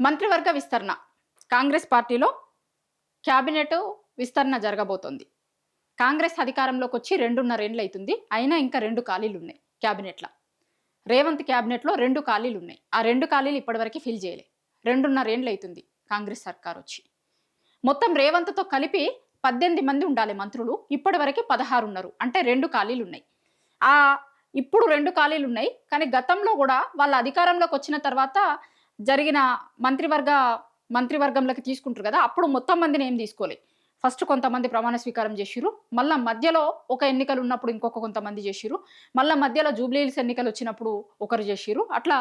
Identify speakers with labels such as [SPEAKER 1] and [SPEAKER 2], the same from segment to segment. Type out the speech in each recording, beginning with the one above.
[SPEAKER 1] మంత్రివర్గ విస్తరణ. కాంగ్రెస్ పార్టీలో క్యాబినెట్ విస్తరణ జరగబోతోంది. కాంగ్రెస్ అధికారంలోకొచ్చి 2.5 ఏండ్లయితుంది. అయినా ఇంకా 2 ఖాళీలున్నాయి క్యాబినెట్‌ల. రేవంత్ క్యాబినెట్‌లో 2 ఖాళీలున్నాయి. ఆ 2 ఖాళీలు ఇప్పటివరకు ఫిల్ చేయలే. 2.5 ఏండ్లయితుంది కాంగ్రెస్ సర్కారొచ్చి. మొత్తం రేవంత్‌తో కలిపి 18 మంది ఉండాలి మంత్రులు. ఇప్పటివరకు 16 ఉన్నారు. అంటే 2 ఖాళీలున్నాయి. ఆహ్, ఇప్పుడు 2 ఖాళీలున్నాయి. కానీ గతంలో గూడా వాళ్ళ అధికారంలోకొచ్చిన తర్వాత జరిగిన మంత్రివర్గంలోకి తీసుకుంటారు గదా! అప్పుడు మొత్తం మందిని ఏం తీసుకోలే. ఫస్ట్ కొంతమంది ప్రమాణ స్వీకారం జేషిర్రు. మళ్ళా మధ్యలో ఒక ఎన్నికలున్నప్పుడు ఇంకొక కొంతమంది జేషిర్రు. మళ్ళా మధ్యలో జూబ్లీ హిల్స్ ఎన్నికలొచ్చినప్పుడు ఒకరు జేషిర్రు. అట్లా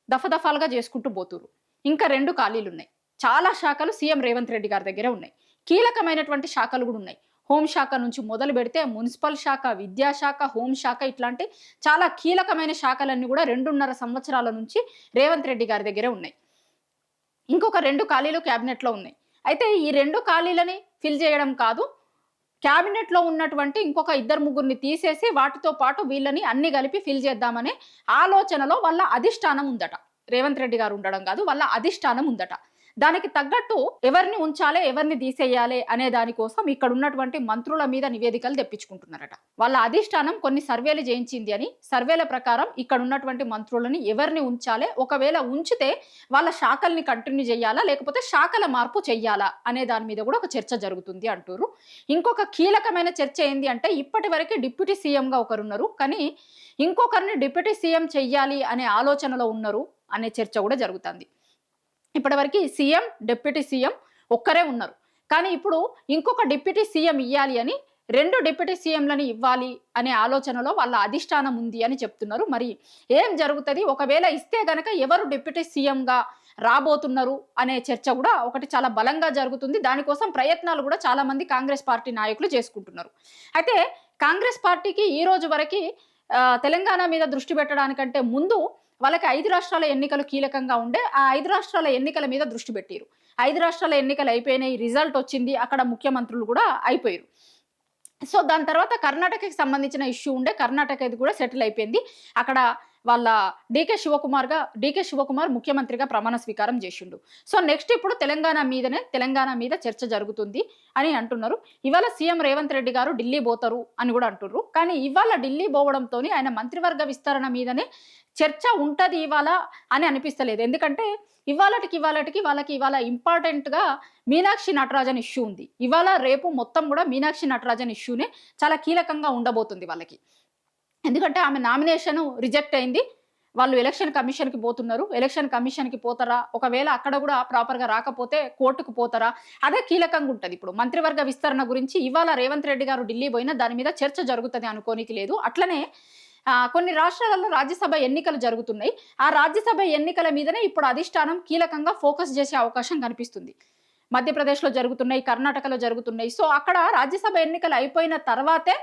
[SPEAKER 1] దఫాదఫాలుగా చేసుకుంటూ పోతుర్రు. ఇంకా 2 ఖాళీలున్నాయి. చాలా శాఖలు సీఎం రేవంత్ రెడ్డి గారి దగ్గరే ఉన్నాయి. కీలకమైనటువంటి శాఖలు గూడా ఉన్నాయి. హోం శాఖ నుంచి మొదలుబెడితే మున్సిపల్ శాఖ, విద్యాశాఖ, హోం శాఖ ఇట్లాంటి చాలా కీలకమైన శాఖలన్నీ గూడా 2.5 సంవత్సరాల నుంచి రేవంత్ రెడ్డి గారి దగ్గరే ఉన్నాయి. ఇంకొక 2 ఖాళీలు క్యాబినెట్‌లో ఉన్నాయి. అయితే ఈ 2 ఖాళీలని ఫిల్ చేయడం కాదు. క్యాబినెట్‌లో ఉన్నటువంటి ఇంకొక ఇద్దరు ముగ్గురిని తీసేసి వాటితో పాటు వీళ్ళని అన్ని కలిపి ఫిల్ చేద్దామనే ఆలోచనలో వాళ్ళ అధిష్టానం ఉందట. రేవంత్ రెడ్డి గారు ఉండడం కాదు. వాళ్ళ అధిష్టానం ఉందట. దానికి తగ్గట్టు ఎవరిని ఉంచాలి, ఎవరిని తీసేయాలి అనే దాని కోసం ఇక్కడ ఉన్నటువంటి మంత్రుల మీద నివేదికలు తెప్పించుకుంటున్నారట. వాళ్ళ అధిష్టానం కొన్ని సర్వేలు చేయించింది అని, సర్వేల ప్రకారం ఇక్కడ ఉన్నటువంటి మంత్రులని ఎవరిని ఉంచాలి, ఒకవేళ ఉంచితే వాళ్ళ శాఖల్ని కంటిన్యూ చేయాలా, లేకపోతే శాఖల మార్పు చెయ్యాలా అనే దాని మీద కూడా ఒక చర్చ జరుగుతుంది అంటారు. ఇంకొక కీలకమైన చర్చ ఏంది అంటే ఇప్పటివరకు డిప్యూటీ సీఎంగా ఒకరున్నారు. కానీ ఇంకొకరిని డిప్యూటీ సీఎం చెయ్యాలి అనే ఆలోచనలో ఉన్నారు అనే చర్చ కూడా జరుగుతుంది. ఇప్పటివరకు సీఎం, డిప్యూటీ సీఎం ఒక్కరే ఉన్నారు. కానీ ఇప్పుడు ఇంకొక డిప్యూటీ సీఎం ఇయ్యాలి అని 2 డిప్యూటీ సీఎంలని ఇవ్వాలి అనే ఆలోచనలో వాళ్ళ అధిష్టానం ఉంది అని చెప్తున్నారు. మరి ఏం జరుగుతది? ఒకవేళ ఇస్తే గనక ఎవరు డిప్యూటీ సీఎంగా రాబోతున్నారు అనే చర్చ కూడా ఒకటి చాలా బలంగా జరుగుతుంది. దానికోసం ప్రయత్నాలు కూడా చాలా మంది కాంగ్రెస్ పార్టీ నాయకులు చేసుకుంటున్నారు. అయితే కాంగ్రెస్ పార్టీకి ఈ రోజు వరకి తెలంగాణ మీద దృష్టి పెట్టడానికంటే ముందు వాళ్ళకి 5 రాష్ట్రాల ఎన్నికలు కీలకంగా ఉండే ఆ 5 రాష్ట్రాల ఎన్నికల మీద దృష్టి పెట్టిరు. 5 రాష్ట్రాల ఎన్నికలు అయిపోయినాయి. రిజల్ట్ వచ్చింది. అక్కడ ముఖ్యమంత్రులు కూడా అయిపోయారు. సో దాని తర్వాత కర్ణాటకకి సంబంధించిన ఇష్యూ ఉండే కర్ణాటకది కూడా సెటిల్ అయిపోయింది. అక్కడ వాళ్ళ డీకే శివకుమార్ ముఖ్యమంత్రిగా ప్రమాణ స్వీకారం చేసిండు. సో నెక్స్ట్ ఇప్పుడు తెలంగాణ మీద చర్చ జరుగుతుంది అని అంటున్నారు. ఇవాళ సీఎం రేవంత్ రెడ్డి గారు ఢిల్లీ పోతారు అని కూడా అంటున్నారు. కానీ ఇవాళ ఢిల్లీ పోవడంతో ఆయన మంత్రివర్గ విస్తరణ మీదనే చర్చ ఉంటది ఇవాళ అని అనిపిస్తలేదు. ఎందుకంటే ఇవాళకి వాళ్ళకి ఇవాళ ఇంపార్టెంట్‌గా మీనాక్షి నటరాజన్ ఇష్యూ ఉంది. ఇవాళ రేపు మొత్తం కూడా మీనాక్షి నటరాజన్ ఇష్యూనే చాలా కీలకంగా ఉండబోతుంది వాళ్ళకి. ఎందుకంటే ఆమె నామినేషన్ రిజెక్ట్ అయింది. వాళ్ళు ఎలక్షన్ కమిషన్‌కి పోతున్నారు. ఎలక్షన్ కమిషన్‌కి పోతారా? ఒకవేళ అక్కడ కూడా ప్రాపర్‌గా రాకపోతే కోర్టుకు పోతారా? అదే కీలకంగా ఉంటది. ఇప్పుడు మంత్రివర్గ విస్తరణ గురించి ఇవాళ రేవంత్ రెడ్డి గారు ఢిల్లీ పోయినా దాని మీద చర్చ జరుగుతది అనుకోనికి లేదు. అట్లనే కొన్ని రాష్ట్రాలలో రాజ్యసభ ఎన్నికలు జరుగుతున్నాయి. ఆ రాజ్యసభ ఎన్నికల మీదనే ఇప్పుడు అధిష్టానం కీలకంగా ఫోకస్ చేసే అవకాశం కనిపిస్తుంది. మధ్యప్రదేశ్‌లో జరుగుతున్నాయి, కర్ణాటకలో జరుగుతున్నాయి. సో అక్కడ రాజ్యసభ ఎన్నికలు అయిపోయిన తర్వాతే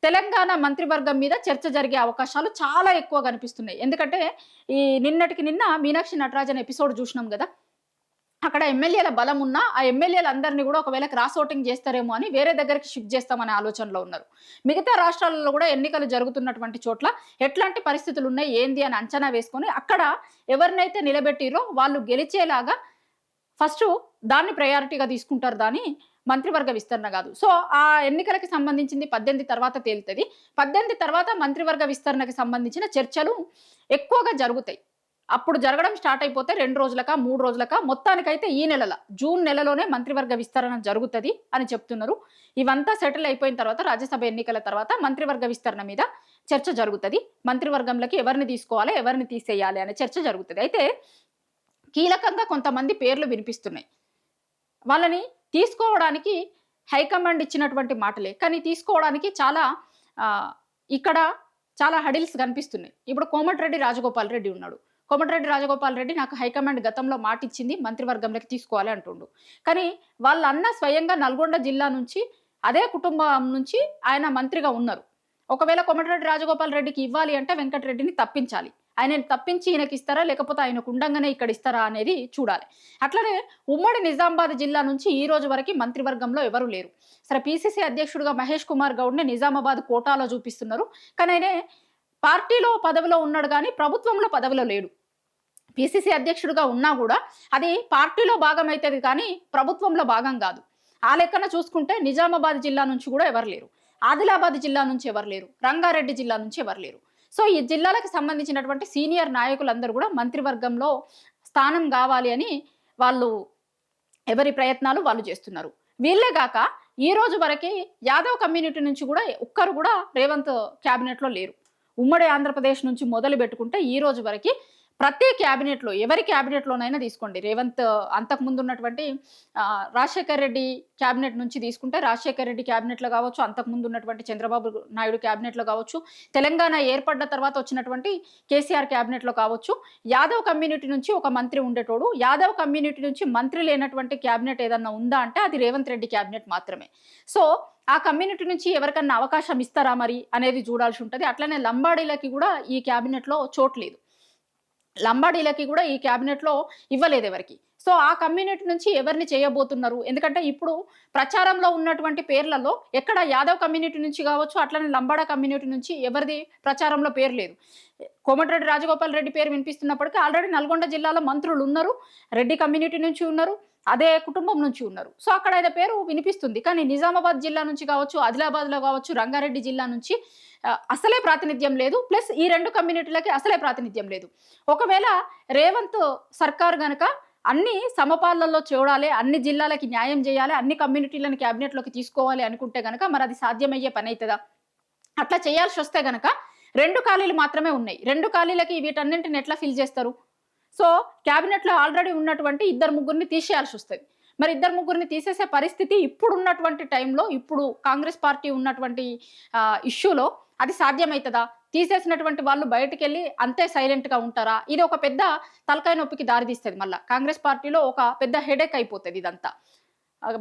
[SPEAKER 1] తెలంగాణ మంత్రివర్గం మీద చర్చ జరిగే అవకాశాలు చాలా ఎక్కువ కనిపిస్తున్నాయి. ఎందుకంటే ఈ నిన్నటికి నిన్న మీనాక్షి నటరాజన్ ఎపిసోడ్ చూసినాం గదా! అక్కడ ఎమ్మెల్యేల బలం ఉన్నా ఆ ఎమ్మెల్యేలందరినీ కూడా ఒకవేళ క్రాస్ ఓటింగ్ చేస్తారేమో అని వేరే దగ్గరికి షిఫ్ట్ చేస్తామనే ఆలోచనలో ఉన్నారు. మిగతా రాష్ట్రాలలో కూడా ఎన్నికలు జరుగుతున్నటువంటి చోట్ల ఎట్లాంటి పరిస్థితులు ఉన్నాయి ఏంది అని అంచనా వేసుకొని అక్కడ ఎవరినైతే నిలబెట్టిరో వాళ్ళు గెలిచేలాగా ఫస్ట్ దాన్ని ప్రయారిటీగా తీసుకుంటారు. మంత్రివర్గ విస్తరణ కాదు. సో ఆ ఎన్నికలకి సంబంధించింది 18 తర్వాత తేలుతది. 18 తర్వాత మంత్రివర్గ విస్తరణకి సంబంధించిన చర్చలు ఎక్కువగా జరుగుతాయి. అప్పుడు జరగడం స్టార్ట్ అయిపోతే 2 రోజులకా, 3 రోజులకా మొత్తానికైతే ఈ జూన్ నెలలోనే మంత్రివర్గ విస్తరణ జరుగుతది అని చెప్తున్నారు. ఇవంతా సెటిల్ అయిపోయిన తర్వాత రాజ్యసభ ఎన్నికల తర్వాత మంత్రివర్గ విస్తరణ మీద చర్చ జరుగుతది. మంత్రివర్గంలోకి ఎవరిని తీసుకోవాలి, ఎవరిని తీసేయాలి అనే చర్చ జరుగుతది. అయితే కీలకంగా కొంతమంది పేర్లు వినిపిస్తున్నాయి. వాళ్ళని తీసుకోవడానికి హైకమాండ్ ఇచ్చినటువంటి మాటలే. కానీ తీసుకోవడానికి ఇక్కడ చాలా హడిల్స్ కనిపిస్తున్నాయి. ఇప్పుడు కోమటిరెడ్డి రాజగోపాల్ రెడ్డి ఉన్నాడు. కోమటిరెడ్డి రాజగోపాల్ రెడ్డి నాకు హైకమాండ్ గతంలో మాటిచ్చింది మంత్రివర్గంలోకి తీసుకోవాలి అంటుండు. కానీ వాళ్ళ అన్న స్వయంగా నల్గొండ జిల్లా నుంచి అదే కుటుంబం నుంచి ఆయన మంత్రిగా ఉన్నారు. ఒకవేళ కోమటిరెడ్డి రాజగోపాల్ రెడ్డికి ఇవ్వాలి అంటే వెంకటరెడ్డిని తప్పించాలి. ఆయనని తప్పించి ఈయనకి ఇస్తారా, లేకపోతే ఆయనకు ఉండంగానే ఇక్కడ ఇస్తారా అనేది చూడాలి. అట్లనే ఉమ్మడి నిజామాబాద్ జిల్లా నుంచి ఈ రోజు వరకు మంత్రివర్గంలో ఎవరు లేరు. సరే పీసీసీ అధ్యక్షుడిగా మహేష్ కుమార్ గౌడ్ని నిజామాబాద్ కోటాలో చూపిస్తున్నారు. కానీ ఆయన పార్టీలో పదవిలో ఉన్నాడు కానీ ప్రభుత్వంలో పదవిలో లేడు. పిసిసి అధ్యక్షుడిగా ఉన్నా కూడా అది పార్టీలో భాగం అవుతుంది కానీ ప్రభుత్వంలో భాగం కాదు. ఆ లెక్కన చూసుకుంటే నిజామాబాద్ జిల్లా నుంచి కూడా ఎవరు లేరు, ఆదిలాబాద్ జిల్లా నుంచి ఎవరు లేరు, రంగారెడ్డి జిల్లా నుంచి ఎవరు లేరు. సో ఈ జిల్లాలకు సంబంధించినటువంటి సీనియర్ నాయకులందరూ కూడా మంత్రివర్గంలో స్థానం కావాలి అని వాళ్ళు ఎవరి ప్రయత్నాలు వాళ్ళు చేస్తున్నారు. వీళ్ళే కాక ఈ రోజు వరకు యాదవ్ కమ్యూనిటీ నుంచి కూడా ఒక్కరు కూడా రేవంత్ క్యాబినెట్ లో లేరు. ఉమ్మడి ఆంధ్రప్రదేశ్ నుంచి మొదలు పెట్టుకుంటే ఈ రోజు వరకు ప్రతి క్యాబినెట్లో ఎవరి క్యాబినెట్లోనైనా తీసుకోండి, రేవంత్ అంతకుముందు ఉన్నటువంటి రాజశేఖర్ రెడ్డి క్యాబినెట్ నుంచి తీసుకుంటే రాజశేఖర్ రెడ్డి క్యాబినెట్లో కావచ్చు, అంతకుముందు ఉన్నటువంటి చంద్రబాబు నాయుడు క్యాబినెట్లో కావచ్చు, తెలంగాణ ఏర్పడ్డ తర్వాత వచ్చినటువంటి కేసీఆర్ క్యాబినెట్లో కావచ్చు, యాదవ్ కమ్యూనిటీ నుంచి ఒక మంత్రి ఉండేటోడు. యాదవ్ కమ్యూనిటీ నుంచి మంత్రి లేనటువంటి క్యాబినెట్ ఏదన్నా ఉందా అంటే అది రేవంత్ రెడ్డి క్యాబినెట్ మాత్రమే. సో ఆ కమ్యూనిటీ నుంచి ఎవరికన్నా అవకాశం ఇస్తారా మరి అనేది చూడాల్సి ఉంటుంది. అట్లనే లంబాడీలకి కూడా ఈ క్యాబినెట్లో చోటు లేదు, లంబాడీలకి కూడా ఈ క్యాబినెట్లో ఇవ్వలేదు ఎవరికి. సో ఆ కమ్యూనిటీ నుంచి ఎవరిని చేయబోతున్నారు? ఎందుకంటే ఇప్పుడు ప్రచారంలో ఉన్నటువంటి పేర్లలో ఎక్కడ యాదవ్ కమ్యూనిటీ నుంచి కావచ్చు, అట్లనే లంబాడా కమ్యూనిటీ నుంచి ఎవరిది ప్రచారంలో పేరు లేదు. కోమటిరెడ్డి రాజగోపాల్ రెడ్డి పేరు వినిపిస్తున్నప్పటికీ ఆల్రెడీ నల్గొండ జిల్లాలో మంత్రులు ఉన్నారు, రెడ్డి కమ్యూనిటీ నుంచి ఉన్నారు, అదే కుటుంబం నుంచి ఉన్నారు. సో అక్కడ ఆయన పేరు వినిపిస్తుంది. కానీ నిజామాబాద్ జిల్లా నుంచి కావచ్చు, ఆదిలాబాద్లో కావచ్చు, రంగారెడ్డి జిల్లా నుంచి అసలే ప్రాతినిధ్యం లేదు. ప్లస్ ఈ రెండు కమ్యూనిటీలకి అసలే ప్రాతినిధ్యం లేదు. ఒకవేళ రేవంత్ సర్కార్ గనక అన్ని సమపాలనలో చూడాలి, అన్ని జిల్లాలకి న్యాయం చేయాలి, అన్ని కమ్యూనిటీలను క్యాబినెట్లోకి తీసుకోవాలి అనుకుంటే గనక మరి అది సాధ్యమయ్యే పని అవుతుందా? అట్లా చేయాల్సి వస్తే గనక 2 ఖాళీలు మాత్రమే ఉన్నాయి. 2 ఖాళీలకి వీటన్నింటిని ఎట్లా ఫిల్ చేస్తారు? సో క్యాబినెట్లో ఆల్రెడీ ఉన్నటువంటి 2-3 తీసేయాల్సి వస్తుంది. మరి 2-3 తీసేసే పరిస్థితి ఇప్పుడున్నటువంటి టైంలో, ఇప్పుడు కాంగ్రెస్ పార్టీ ఉన్నటువంటి ఇష్యూలో అది సాధ్యమవుతుందా? తీసేసినటువంటి వాళ్ళు బయటకు వెళ్ళి అంతే సైలెంట్గా ఉంటారా? ఇది ఒక పెద్ద తలకాయ నొప్పికి దారితీస్తుంది. మళ్ళీ కాంగ్రెస్ పార్టీలో ఒక పెద్ద హెడేక్ అయిపోతుంది ఇదంతా.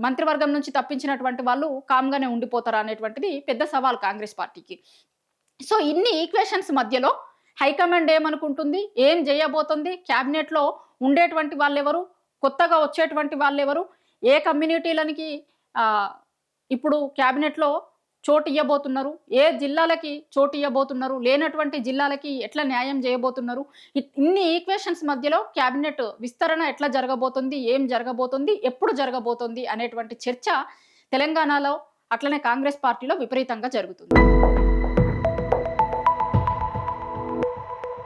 [SPEAKER 1] మంత్రివర్గం నుంచి తప్పించినటువంటి వాళ్ళు కామ్గానే ఉండిపోతారా అనేటువంటిది పెద్ద సవాల్ కాంగ్రెస్ పార్టీకి. సో ఇన్ని ఈక్వేషన్స్ మధ్యలో హైకమాండ్ ఏమనుకుంటుంది, ఏం చేయబోతుంది, క్యాబినెట్లో ఉండేటువంటి వాళ్ళెవరు, కొత్తగా వచ్చేటువంటి వాళ్ళెవరు, ఏ కమ్యూనిటీలకి ఇప్పుడు క్యాబినెట్లో చోటు ఇవ్వబోతున్నారు, ఏ జిల్లాలకి చోటు ఇవ్వబోతున్నారు, లేనటువంటి జిల్లాలకి ఎట్లా న్యాయం చేయబోతున్నారు, ఇన్ని ఈక్వేషన్స్ మధ్యలో క్యాబినెట్ విస్తరణ ఎట్లా జరగబోతుంది, ఏం జరగబోతుంది, ఎప్పుడు జరగబోతుంది అనేటువంటి చర్చ తెలంగాణలో అట్లనే కాంగ్రెస్ పార్టీలో విపరీతంగా జరుగుతుంది.